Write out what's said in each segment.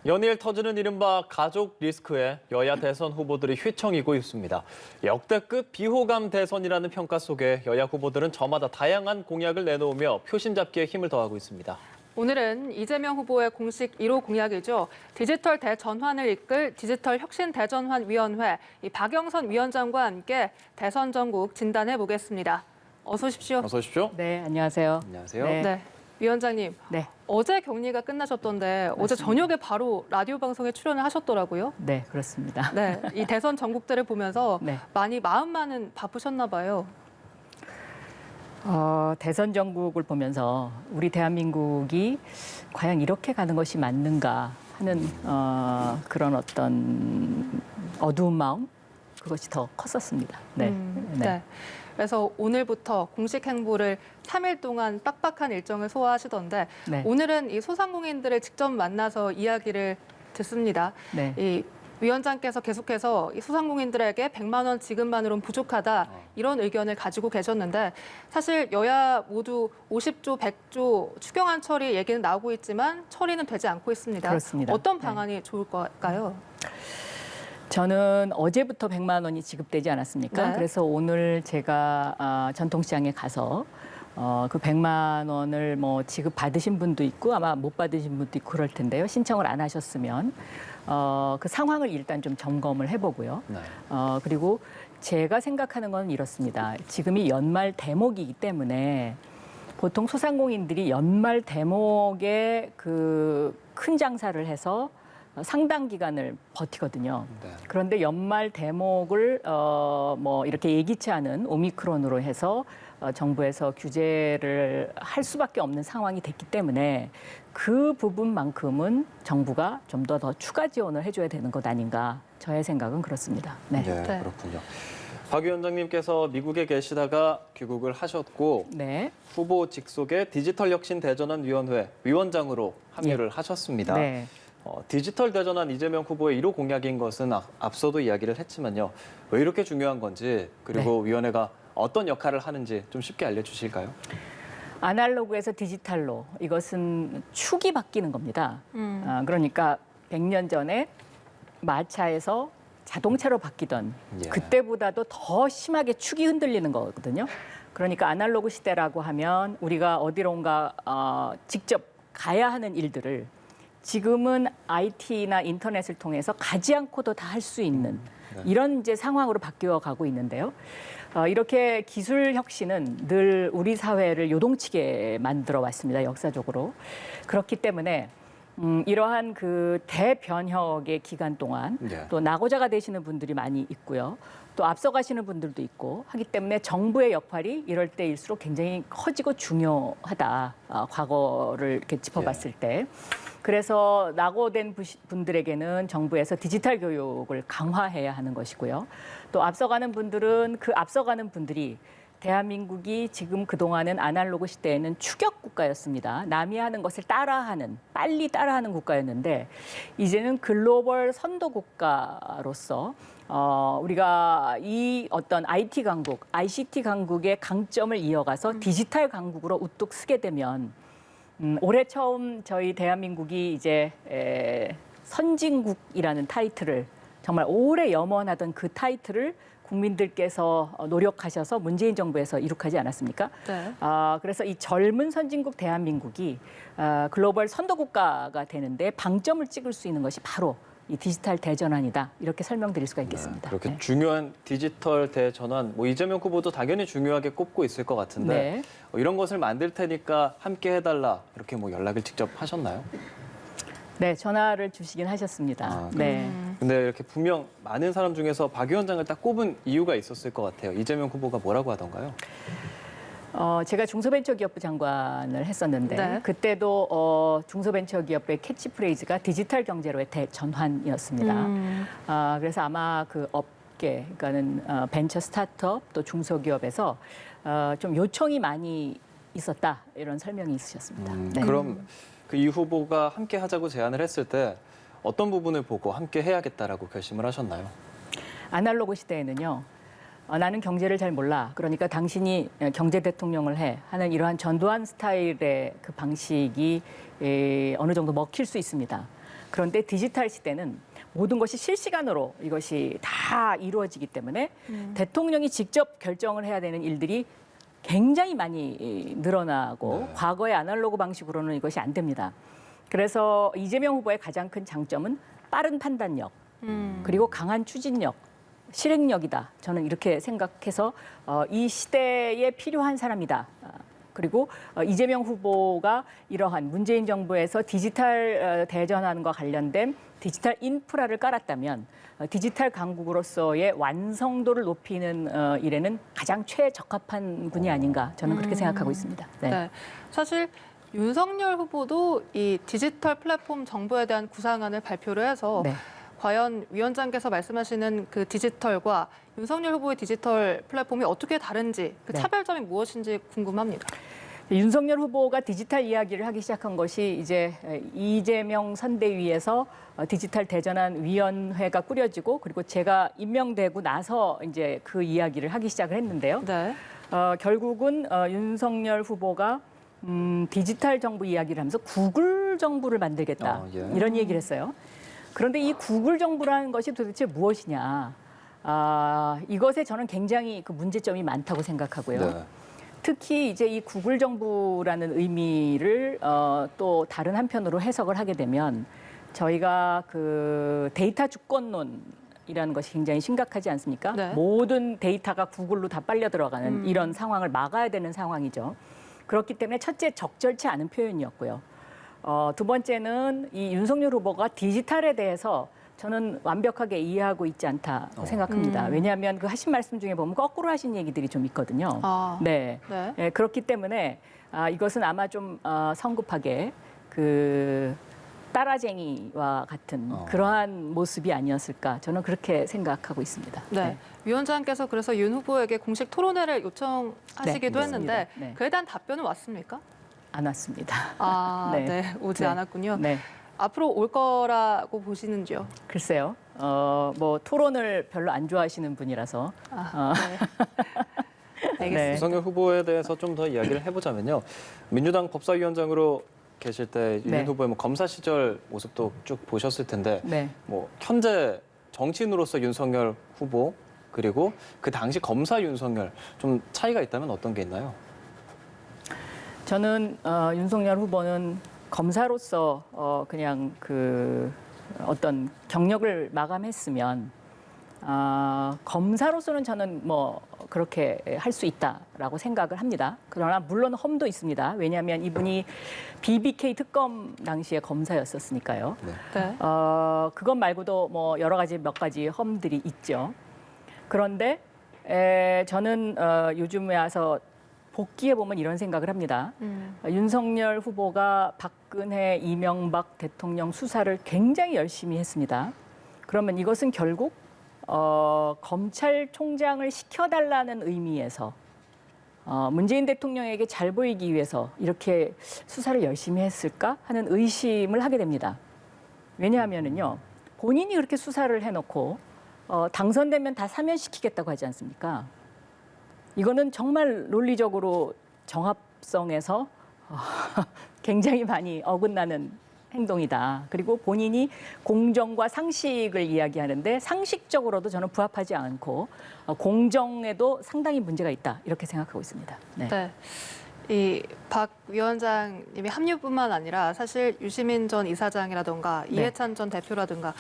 연일 터지는 이른바 가족 리스크에 여야 대선 후보들이 휘청이고 있습니다. 역대급 비호감 대선이라는 평가 속에 여야 후보들은 저마다 다양한 공약을 내놓으며 표심 잡기에 힘을 더하고 있습니다. 오늘은 이재명 후보의 공식 1호 공약이죠. 디지털 대전환을 이끌 디지털 혁신 대전환위원회 박영선 위원장과 함께 대선 전국 진단해 보겠습니다. 어서 오십시오. 어서 오십시오. 네, 안녕하세요. 안녕하세요. 네, 위원장님. 네, 어제 격리가 끝나셨던데 어제 저녁에 바로 라디오 방송에 출연을 하셨더라고요. 네, 그렇습니다. 네, 이 대선 전국대를 보면서 네. 많이 마음만은 바쁘셨나 봐요. 대선 전국을 보면서 우리 대한민국이 과연 이렇게 가는 것이 맞는가 하는 그런 어떤 어두운 마음 그것이 더 컸었습니다. 네. 네. 그래서 오늘부터 공식 행보를 3일 동안 빡빡한 일정을 소화하시던데 네. 오늘은 이 소상공인들을 직접 만나서 이야기를 듣습니다. 네. 이 위원장께서 계속해서 이 소상공인들에게 100만 원 지급만으로는 부족하다 이런 의견을 가지고 계셨는데 사실 여야 모두 50조, 100조 추경안 처리 얘기는 나오고 있지만 처리는 되지 않고 있습니다. 그렇습니다. 어떤 네. 방안이 좋을까요? 저는 어제부터 100만 원이 지급되지 않았습니까? 네. 그래서 오늘 제가 전통시장에 가서 그 100만 원을 뭐 지급 받으신 분도 있고 아마 못 받으신 분도 있고 그럴 텐데요. 신청을 안 하셨으면 그 상황을 일단 좀 점검을 해보고요. 네. 그리고 제가 생각하는 건 이렇습니다. 지금이 연말 대목이기 때문에 보통 소상공인들이 연말 대목에 그 큰 장사를 해서 상당 기간을 버티거든요. 네. 그런데 연말 대목을 뭐 이렇게 예기치 않은 오미크론으로 해서 정부에서 규제를 할 수밖에 없는 상황이 됐기 때문에 그 부분만큼은 정부가 좀 더 추가 지원을 해줘야 되는 것 아닌가 저의 생각은 그렇습니다. 네. 네, 네. 그렇군요. 박 위원장님께서 미국에 계시다가 귀국을 하셨고 네. 후보 직속의 디지털 혁신 대전환 위원회 위원장으로 합류를 하셨습니다. 네. 디지털 대전환 이재명 후보의 1호 공약인 것은 앞서도 이야기를 했지만요. 왜 이렇게 중요한 건지 그리고 위원회가 어떤 역할을 하는지 좀 쉽게 알려주실까요? 아날로그에서 디지털로 이것은 축이 바뀌는 겁니다. 그러니까 100년 전에 마차에서 자동차로 바뀌던 예. 그때보다도 더 심하게 축이 흔들리는 거거든요. 그러니까 아날로그 시대라고 하면 우리가 어디론가 직접 가야 하는 일들을 지금은 IT나 인터넷을 통해서 가지 않고도 다 할 수 있는 이런 이제 상황으로 바뀌어 가고 있는데요. 이렇게 기술 혁신은 늘 우리 사회를 요동치게 만들어 왔습니다. 역사적으로. 그렇기 때문에 이러한 그 대변혁의 기간 동안 네. 또 낙오자가 되시는 분들이 많이 있고요. 또 앞서가시는 분들도 있고 하기 때문에 정부의 역할이 이럴 때일수록 굉장히 커지고 중요하다. 과거를 이렇게 짚어봤을 때. 그래서 낙오된 분들에게는 정부에서 디지털 교육을 강화해야 하는 것이고요. 또 앞서가는 분들은 그 앞서가는 분들이 대한민국이 지금 그동안은 아날로그 시대에는 추격 국가였습니다. 남이 하는 것을 따라하는, 빨리 따라하는 국가였는데 이제는 글로벌 선도 국가로서 우리가 이 어떤 IT 강국, ICT 강국의 강점을 이어가서 디지털 강국으로 우뚝 서게 되면 올해 처음 저희 대한민국이 이제 선진국이라는 타이틀을 정말 오래 염원하던 그 타이틀을 국민들께서 노력하셔서 문재인 정부에서 이룩하지 않았습니까? 네. 그래서 이 젊은 선진국 대한민국이 글로벌 선도 국가가 되는데 방점을 찍을 수 있는 것이 바로 이 디지털 대전환이다. 이렇게 설명드릴 수가 있겠습니다. 그렇게 네. 중요한 디지털 대전환, 이재명 후보도 당연히 중요하게 꼽고 있을 것 같은데 네. 이런 것을 만들 테니까 함께 해달라 이렇게 연락을 직접 하셨나요? 네, 전화를 주시긴 하셨습니다. 네. 근데 이렇게 분명 많은 사람 중에서 박 위원장을 딱 꼽은 이유가 있었을 것 같아요. 이재명 후보가 뭐라고 하던가요? 제가 중소벤처기업부 장관을 했었는데 네. 그때도 중소벤처기업의 캐치프레이즈가 디지털 경제로의 대전환이었습니다. 그래서 아마 그 업계, 그러니까는 벤처 스타트업 또 중소기업에서 좀 요청이 많이 있었다 이런 설명이 있으셨습니다. 네. 그럼 그 이 후보가 함께 하자고 제안을 했을 때 어떤 부분을 보고 함께 해야겠다라고 결심을 하셨나요? 아날로그 시대에는요. 나는 경제를 잘 몰라. 그러니까 당신이 경제 대통령을 해 하는 이러한 전두환 스타일의 그 방식이 어느 정도 먹힐 수 있습니다. 그런데 디지털 시대는 모든 것이 실시간으로 이것이 다 이루어지기 때문에 대통령이 직접 결정을 해야 되는 일들이 굉장히 많이 늘어나고 과거의 아날로그 방식으로는 이것이 안 됩니다. 그래서 이재명 후보의 가장 큰 장점은 빠른 판단력, 그리고 강한 추진력, 실행력이다. 저는 이렇게 생각해서 이 시대에 필요한 사람이다. 그리고 이재명 후보가 이러한 문재인 정부에서 디지털 대전환과 관련된 디지털 인프라를 깔았다면 디지털 강국으로서의 완성도를 높이는 일에는 가장 최적합한 분이 아닌가 저는 그렇게 생각하고 있습니다. 네. 네. 사실 윤석열 후보도 이 디지털 플랫폼 정부에 대한 구상안을 발표를 해서 네. 과연 위원장께서 말씀하시는 그 디지털과 윤석열 후보의 디지털 플랫폼이 어떻게 다른지 그 네. 차별점이 무엇인지 궁금합니다. 윤석열 후보가 디지털 이야기를 하기 시작한 것이 이제 이재명 선대위에서 디지털 대전환 위원회가 꾸려지고 그리고 제가 임명되고 나서 이제 그 이야기를 하기 시작을 했는데요. 네. 결국은 윤석열 후보가 디지털 정부 이야기를 하면서 구글 정부를 만들겠다 예. 이런 얘기를 했어요. 그런데 이 구글 정부라는 것이 도대체 무엇이냐? 이것에 저는 굉장히 그 문제점이 많다고 생각하고요. 네. 특히 이제 이 구글 정부라는 의미를 또 다른 한편으로 해석을 하게 되면 저희가 그 데이터 주권론이라는 것이 굉장히 심각하지 않습니까? 네. 모든 데이터가 구글로 다 빨려 들어가는 이런 상황을 막아야 되는 상황이죠. 그렇기 때문에 첫째 적절치 않은 표현이었고요. 두 번째는 이 윤석열 후보가 디지털에 대해서 저는 완벽하게 이해하고 있지 않다고 생각합니다. 왜냐하면 그 하신 말씀 중에 보면 거꾸로 하신 얘기들이 좀 있거든요. 네. 네. 네, 그렇기 때문에 이것은 아마 좀 성급하게 그 따라쟁이와 같은 그러한 모습이 아니었을까 저는 그렇게 생각하고 있습니다. 네. 위원장께서 그래서 윤 후보에게 공식 토론회를 요청하시기도 네, 했는데 맞습니다. 네. 그에 대한 답변은 왔습니까? 안 왔습니다. 네. 네. 오지 네. 않았군요. 네. 앞으로 올 거라고 보시는지요? 글쎄요. 뭐 토론을 별로 안 좋아하시는 분이라서. 네. 알겠습니다. 네. 윤석열 후보에 대해서 좀 더 이야기를 해보자면요. 민주당 법사위원장으로 계실 때 윤 네. 후보의 뭐 검사 시절 모습도 쭉 보셨을 텐데 네. 뭐 현재 정치인으로서 윤석열 후보 그리고 그 당시 검사 윤석열 좀 차이가 있다면 어떤 게 있나요? 저는 윤석열 후보는 검사로서 그냥 그 어떤 경력을 마감했으면 검사로서는 저는 뭐 그렇게 할 수 있다라고 생각을 합니다. 그러나 물론 험도 있습니다. 왜냐하면 이분이 BBK 특검 당시에 검사였었으니까요. 네. 그것 말고도 뭐 여러 가지 몇 가지 험들이 있죠. 그런데 저는 요즘에 와서 복귀해 보면 이런 생각을 합니다. 윤석열 후보가 박근혜, 이명박 대통령 수사를 굉장히 열심히 했습니다. 그러면 이것은 결국 검찰총장을 시켜달라는 의미에서 문재인 대통령에게 잘 보이기 위해서 이렇게 수사를 열심히 했을까 하는 의심을 하게 됩니다. 왜냐하면은요, 본인이 그렇게 수사를 해놓고 당선되면 다 사면시키겠다고 하지 않습니까? 이거는 정말 논리적으로 정합성에서 굉장히 많이 어긋나는 행동이다. 그리고 본인이 공정과 상식을 이야기하는데 상식적으로도 저는 부합하지 않고 공정에도 상당히 문제가 있다. 이렇게 생각하고 있습니다. 네. 네. 이 박 위원장님이 합류뿐만 아니라 사실 유시민 전 이사장이라든가 네. 이해찬 전 대표라든가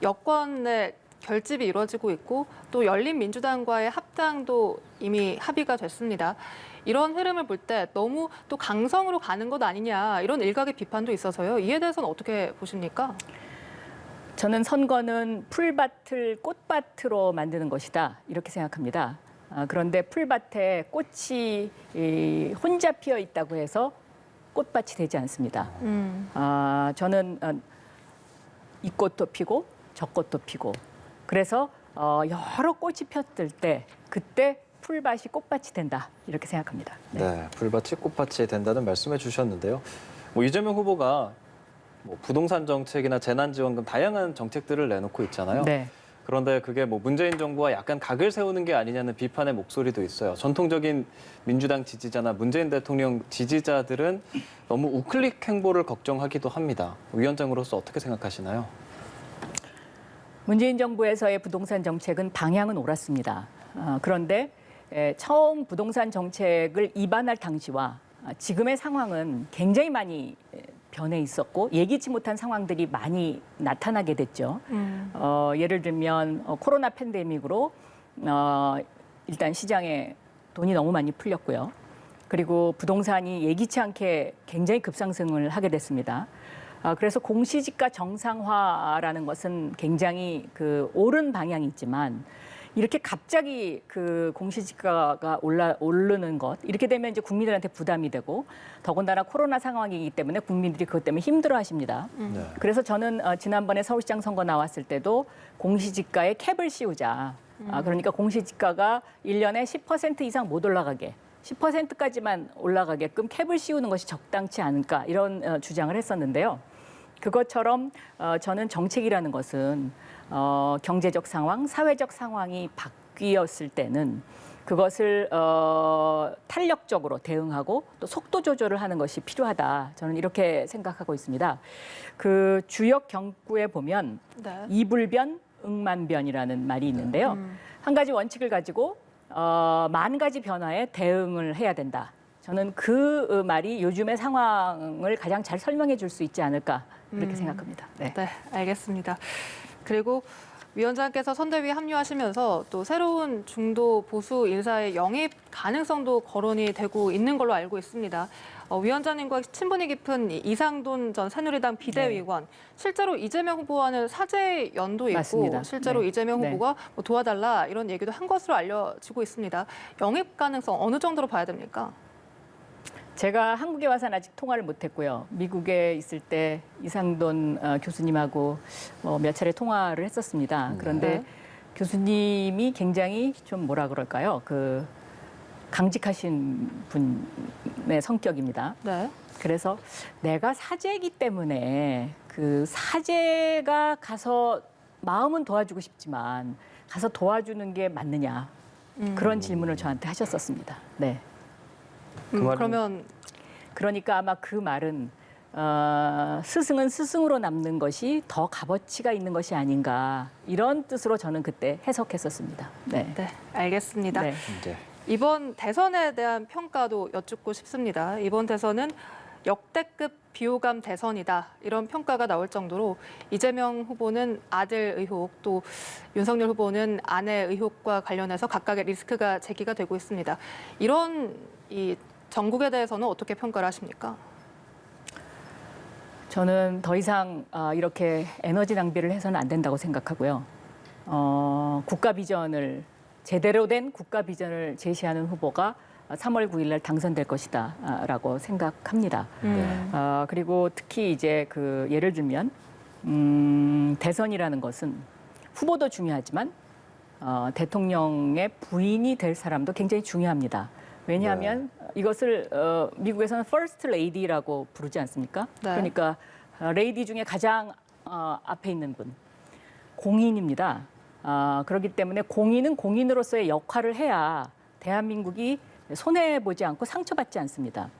여권의 결집이 이루어지고 있고 또 열린민주당과의 합당도 이미 합의가 됐습니다. 이런 흐름을 볼 때 너무 또 강성으로 가는 것 아니냐 이런 일각의 비판도 있어서요. 이에 대해서는 어떻게 보십니까? 저는 선거는 풀밭을 꽃밭으로 만드는 것이다. 이렇게 생각합니다. 그런데 풀밭에 꽃이 혼자 피어 있다고 해서 꽃밭이 되지 않습니다. 저는 이 꽃도 피고 저 꽃도 피고 그래서 여러 꽃이 폈을 때 그때 풀밭이 꽃밭이 된다 이렇게 생각합니다. 네, 풀밭이 꽃밭이 된다는 말씀해 주셨는데요. 뭐 이재명 후보가 뭐 부동산 정책이나 재난지원금 다양한 정책들을 내놓고 있잖아요. 네. 그런데 그게 뭐 문재인 정부와 약간 각을 세우는 게 아니냐는 비판의 목소리도 있어요. 전통적인 민주당 지지자나 문재인 대통령 지지자들은 너무 우클릭 행보를 걱정하기도 합니다. 위원장으로서 어떻게 생각하시나요? 문재인 정부에서의 부동산 정책은 방향은 옳았습니다. 그런데 처음 부동산 정책을 입안할 당시와 지금의 상황은 굉장히 많이 변해 있었고 예기치 못한 상황들이 많이 나타나게 됐죠. 예를 들면 코로나 팬데믹으로 일단 시장에 돈이 너무 많이 풀렸고요. 그리고 부동산이 예기치 않게 굉장히 급상승을 하게 됐습니다. 그래서 공시지가 정상화라는 것은 굉장히 그 옳은 방향이 있지만 이렇게 갑자기 그 공시지가가 오르는 것 이렇게 되면 이제 국민들한테 부담이 되고 더군다나 코로나 상황이기 때문에 국민들이 그것 때문에 힘들어하십니다. 네. 그래서 저는 지난번에 서울시장 선거 나왔을 때도 공시지가에 캡을 씌우자. 그러니까 공시지가가 1년에 10% 이상 못 올라가게 10%까지만 올라가게끔 캡을 씌우는 것이 적당치 않을까 이런 주장을 했었는데요. 그것처럼 저는 정책이라는 것은 경제적 상황, 사회적 상황이 바뀌었을 때는 그것을 탄력적으로 대응하고 또 속도 조절을 하는 것이 필요하다. 저는 이렇게 생각하고 있습니다. 그 주역 경구에 보면 네. 이불변, 응만변이라는 말이 있는데요. 한 가지 원칙을 가지고 만 가지 변화에 대응을 해야 된다. 저는 그 말이 요즘의 상황을 가장 잘 설명해 줄 수 있지 않을까 그렇게 생각합니다. 네. 네, 알겠습니다. 그리고 위원장께서 선대위에 합류하시면서 또 새로운 중도 보수 인사의 영입 가능성도 거론이 되고 있는 걸로 알고 있습니다. 위원장님과 친분이 깊은 이상돈 전 새누리당 비대위원, 실제로 이재명 후보와는 사제 연도 있고 맞습니다. 실제로 네. 이재명 네. 후보가 뭐 도와달라 이런 얘기도 한 것으로 알려지고 있습니다. 영입 가능성 어느 정도로 봐야 됩니까? 제가 한국에 와서는 아직 통화를 못했고요. 미국에 있을 때 이상돈 교수님하고 몇 차례 통화를 했었습니다. 그런데 네. 교수님이 굉장히 좀 뭐라 그럴까요? 그 강직하신 분의 성격입니다. 네. 그래서 내가 사제이기 때문에 그 사제가 가서 마음은 도와주고 싶지만 가서 도와주는 게 맞느냐 그런 질문을 저한테 하셨었습니다. 네. 그 말은- 그러면 그러니까 아마 그 말은 스승은 스승으로 남는 것이 더 값어치가 있는 것이 아닌가 이런 뜻으로 저는 그때 해석했었습니다. 네. 네, 알겠습니다. 네. 네. 이번 대선에 대한 평가도 여쭙고 싶습니다. 이번 대선은 역대급 비호감 대선이다. 이런 평가가 나올 정도로 이재명 후보는 아들 의혹, 또 윤석열 후보는 아내 의혹과 관련해서 각각의 리스크가 제기가 되고 있습니다. 이런 이 전국에 대해서는 어떻게 평가를 하십니까? 저는 더 이상 이렇게 에너지 낭비를 해서는 안 된다고 생각하고요. 국가 비전을 제대로 된 국가 비전을 제시하는 후보가 3월 9일 날 당선될 것이다라고 생각합니다. 그리고 특히 이제 그 예를 들면 대선이라는 것은 후보도 중요하지만 대통령의 부인이 될 사람도 굉장히 중요합니다. 왜냐하면 이것을 미국에서는 First Lady라고 부르지 않습니까? 네. 그러니까 레이디 중에 가장 앞에 있는 분, 공인입니다. 그렇기 때문에 공인은 공인으로서의 역할을 해야 대한민국이 손해보지 않고 상처받지 않습니다.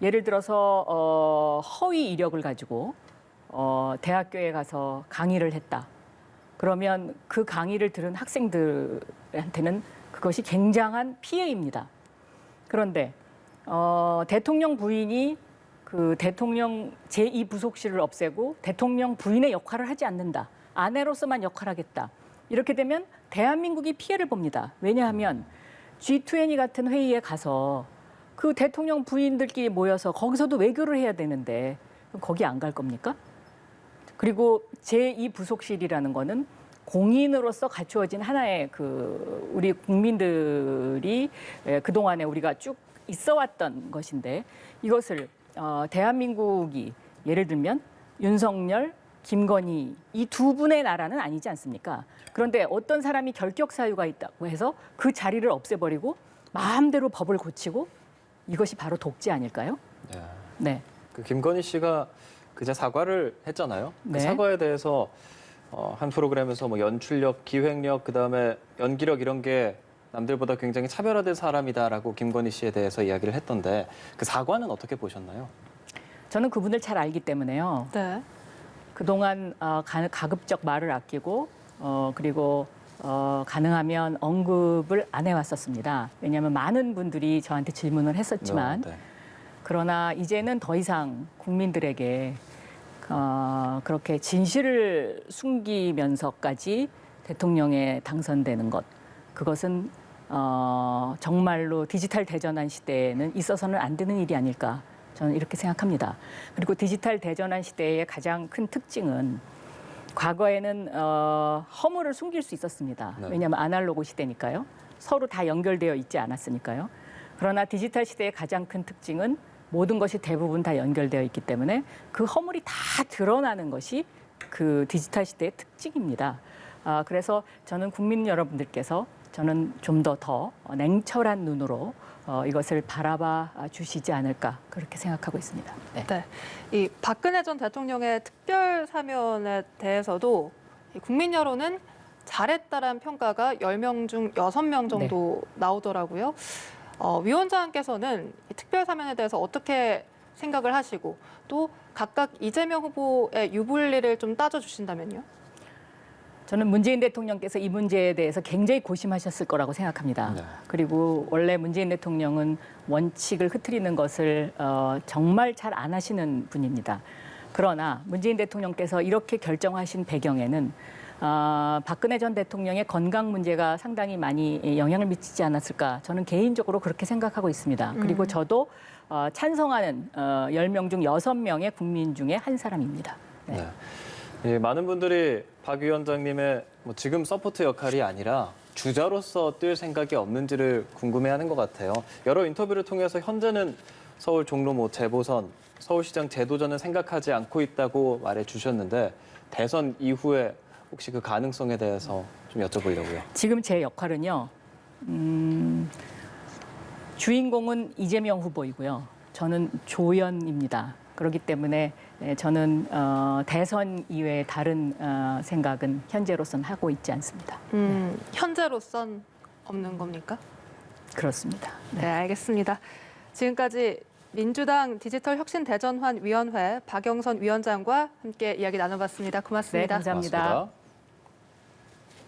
예를 들어서 허위 이력을 가지고 대학교에 가서 강의를 했다. 그러면 그 강의를 들은 학생들한테는 그것이 굉장한 피해입니다. 그런데 대통령 부인이 그 대통령 제2부속실을 없애고 대통령 부인의 역할을 하지 않는다. 아내로서만 역할하겠다. 이렇게 되면 대한민국이 피해를 봅니다. 왜냐하면 G20 같은 회의에 가서 그 대통령 부인들끼리 모여서 거기서도 외교를 해야 되는데 그럼 거기 안 갈 겁니까? 그리고 제2부속실이라는 거는 공인으로서 갖추어진 하나의 그 우리 국민들이 그동안에 우리가 쭉 있어왔던 것인데 이것을 대한민국이 예를 들면 윤석열, 김건희 이 두 분의 나라는 아니지 않습니까? 그런데 어떤 사람이 결격 사유가 있다고 해서 그 자리를 없애버리고 마음대로 법을 고치고 이것이 바로 독재 아닐까요? 네. 네. 그 김건희 씨가 그제 사과를 했잖아요. 네. 그 사과에 대해서 한 프로그램에서 뭐 연출력, 기획력, 그다음에 연기력 이런 게 남들보다 굉장히 차별화된 사람이다라고 김건희 씨에 대해서 이야기를 했던데 그 사과는 어떻게 보셨나요? 저는 그분을 잘 알기 때문에요. 네. 그동안 가급적 말을 아끼고 그리고 가능하면 언급을 안 해왔었습니다. 왜냐하면 많은 분들이 저한테 질문을 했었지만 네. 그러나 이제는 더 이상 국민들에게 그렇게 진실을 숨기면서까지 대통령에 당선되는 것, 그것은 정말로 디지털 대전환 시대에는 있어서는 안 되는 일이 아닐까, 저는 이렇게 생각합니다. 그리고 디지털 대전환 시대의 가장 큰 특징은 과거에는 허물을 숨길 수 있었습니다. 네. 왜냐하면 아날로그 시대니까요. 서로 다 연결되어 있지 않았으니까요. 그러나 디지털 시대의 가장 큰 특징은 모든 것이 대부분 다 연결되어 있기 때문에 그 허물이 다 드러나는 것이 그 디지털 시대의 특징입니다. 그래서 저는 국민 여러분들께서 저는 좀 더 냉철한 눈으로 이것을 바라봐 주시지 않을까 그렇게 생각하고 있습니다. 네. 네. 이 박근혜 전 대통령의 특별 사면에 대해서도 이 국민 여론은 잘했다라는 평가가 10명 중 6명 정도 나오더라고요. 위원장께서는 이 특별 사면에 대해서 어떻게 생각을 하시고 또 각각 이재명 후보의 유불리를 좀 따져주신다면요? 저는 문재인 대통령께서 이 문제에 대해서 굉장히 고심하셨을 거라고 생각합니다. 네. 그리고 원래 문재인 대통령은 원칙을 흐트리는 것을 정말 잘 안 하시는 분입니다. 그러나 문재인 대통령께서 이렇게 결정하신 배경에는 박근혜 전 대통령의 건강 문제가 상당히 많이 영향을 미치지 않았을까, 저는 개인적으로 그렇게 생각하고 있습니다. 그리고 저도 찬성하는 10명 중 6명의 국민 중에 한 사람입니다. 네. 네. 예, 많은 분들이 박 위원장님의 뭐 지금 서포트 역할이 아니라 주자로서 뛸 생각이 없는지를 궁금해하는 것 같아요. 여러 인터뷰를 통해서 현재는 서울 종로 재보선, 서울시장 재도전은 생각하지 않고 있다고 말해주셨는데 대선 이후에 혹시 그 가능성에 대해서 좀 여쭤보려고요. 지금 제 역할은요, 주인공은 이재명 후보이고요. 저는 조연입니다. 그렇기 때문에 저는 대선 이외의 다른 생각은 현재로선 하고 있지 않습니다. 현재로선 없는 겁니까? 그렇습니다. 네, 알겠습니다. 지금까지 민주당 디지털혁신대전환위원회 박영선 위원장과 함께 이야기 나눠봤습니다. 고맙습니다. 네, 감사합니다. 고맙습니다.